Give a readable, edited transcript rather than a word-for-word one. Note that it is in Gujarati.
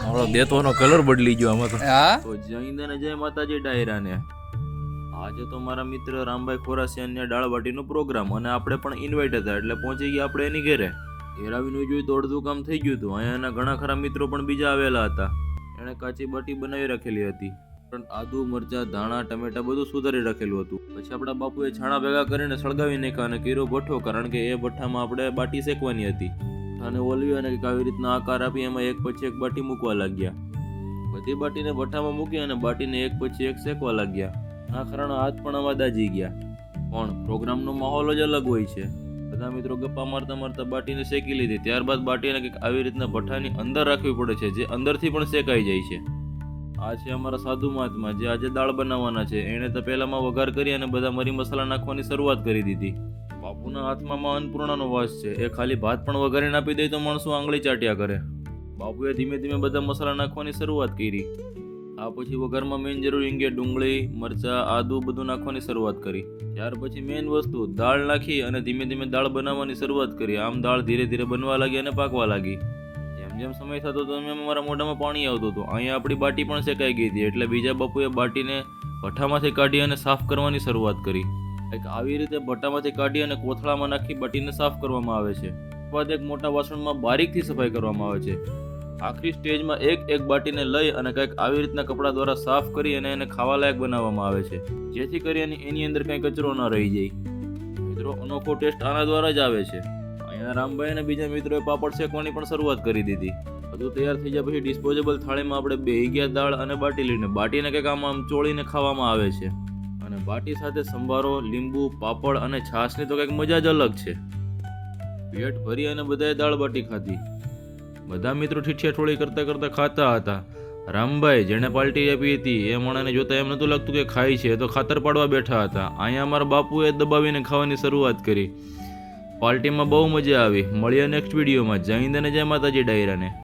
મારો દેતોનો કલર બદલી ગયો આમાં તો. હા તો જય હિન્દ અને જય માતાજી ડાયરાને. આજે તો મારા મિત્ર રામભાઈ ખોરાસિયાનને દાળબાટીનો પ્રોગ્રામ અને આપણે પણ ઇન્વાઇટ હતા એટલે પહોંચી ગયા આપણે એની ઘરે. ઘેર આવીને જોયું તો અડધું કામ થઈ ગયું હતું. અહીંયા એના ઘણા ખરા મિત્રો પણ બીજા આવેલા હતા. એણે કાચી બાટી બનાવી રાખેલી હતી, પણ આદુ મરચા ધાણા ટમેટા બધું સુધારી રાખેલું હતું. પછી આપણા બાપુએ છાણા ભેગા કરીને સળગાવી નાખ્યા અને કર્યો ભઠ્ઠો, કારણ કે એ ભઠ્ઠામાં આપણે બાટી શેકવાની હતી. અને ઓલવી અને કંઈક આવી રીતના આકાર આપી એમાં એક પછી એક બાટી મૂકવા લાગ્યા. બધી બાટીને ભઠ્ઠામાં મૂકી અને બાટીને એક પછી એક શેકવા લાગ્યા. આ કારણે હાથ પણ આમાં દાજી ગયા. પણ પ્રોગ્રામનો માહોલ જ અલગ હોય છે. બધા મિત્રો ગપ્પા મારતા મારતા બાટીને શેકી લીધી. ત્યારબાદ બાટીને કંઈક આવી રીતના ભઠ્ઠાની અંદર રાખવી પડે છે, જે અંદરથી પણ શેકાઈ જાય છે. આ છે અમારા સાધુ મહાત્મા જે આજે દાળ બનાવવાના છે. એણે તો પહેલામાં વઘાર કરી અને બધા મરી મસાલા નાખવાની શરૂઆત કરી દીધી. બાપુના હાથમાં અન્નપૂર્ણાનો વાસ છે. એ ખાલી ભાત પણ વઘારીને આપી દે તો માણસો આંગળી ચાટ્યા કરે. બાપુએ ધીમે ધીમે બધા મસાલા નાખવાની શરૂઆત કરી. આ પછી વઘારમાં મેઇન જરૂર હિંગે ડુંગળી મરચા આદુ બધું નાખવાની શરૂઆત કરી. ત્યાર પછી મેઇન વસ્તુ દાળ નાખી અને ધીમે ધીમે દાળ બનાવવાની શરૂઆત કરી. આમ દાળ ધીરે ધીરે બનવા લાગી અને પાકવા લાગી. જેમ જેમ સમય થતો હતો એમ મારા મોઢામાં પાણી આવતું હતું. અહીંયા આપણી બાટી પણ શેકાઈ ગઈ હતી એટલે બીજા બાપુએ બાટીને ભઠ્ઠામાંથી કાઢી અને સાફ કરવાની શરૂઆત કરી. એક આવી રીતે ભઠ્ઠામાંથી કાઢી અને કોથળામાં નાખી બાટીને સાફ કરવામાં આવે છે. બાદ એક મોટા વાસણમાં બારીકથી સફાઈ કરવામાં આવે છે. આખરી સ્ટેજમાં એક બાટીને લઈ અને કંઈક આવી રીતના કપડા દ્વારા સાફ કરી અને એને ખાવા લાયક બનાવવામાં આવે છે, જેથી કરી એની અંદર કંઈ કચરો ન રહી જાય. મિત્રો, અનોખો ટેસ્ટ આના દ્વારા જ આવે છે. અહીંયા રામભાઈ અને બીજા મિત્રોએ પાપડ શેકવાની પણ શરૂઆત કરી દીધી. બધું તૈયાર થઈ જાય પછી ડિસ્પોઝેબલ થાળીમાં આપણે બેહી ગયા દાળ અને બાટી લઈને બાટીને કંઈક આમ ચોળીને ખાવામાં આવે છે. અને બાટી સાથે સંભારો લીંબુ પાપડ અને છાશની તો કંઈક મજા જ અલગ છે. પેટ ભરી અને બધાએ દાળ બાટી ખાધી. બધા મિત્રો ઠીઠિયાઠોળી કરતા કરતા ખાતા હતા. રામભાઈ જેણે પાર્ટી આપી હતી એ માણસને જોતા એમ નતું લાગતું કે ખાય છે, તો ખાતર પાડવા બેઠા હતા. અહીંયા અમારા બાપુએ દબાવીને ખાવાની શરૂઆત કરી. પાર્ટીમાં બહુ મજા આવી. મળીએ નેક્સ્ટ વિડીયોમાં. જય હિન્દ અને જય માતાજી ડાયરાને.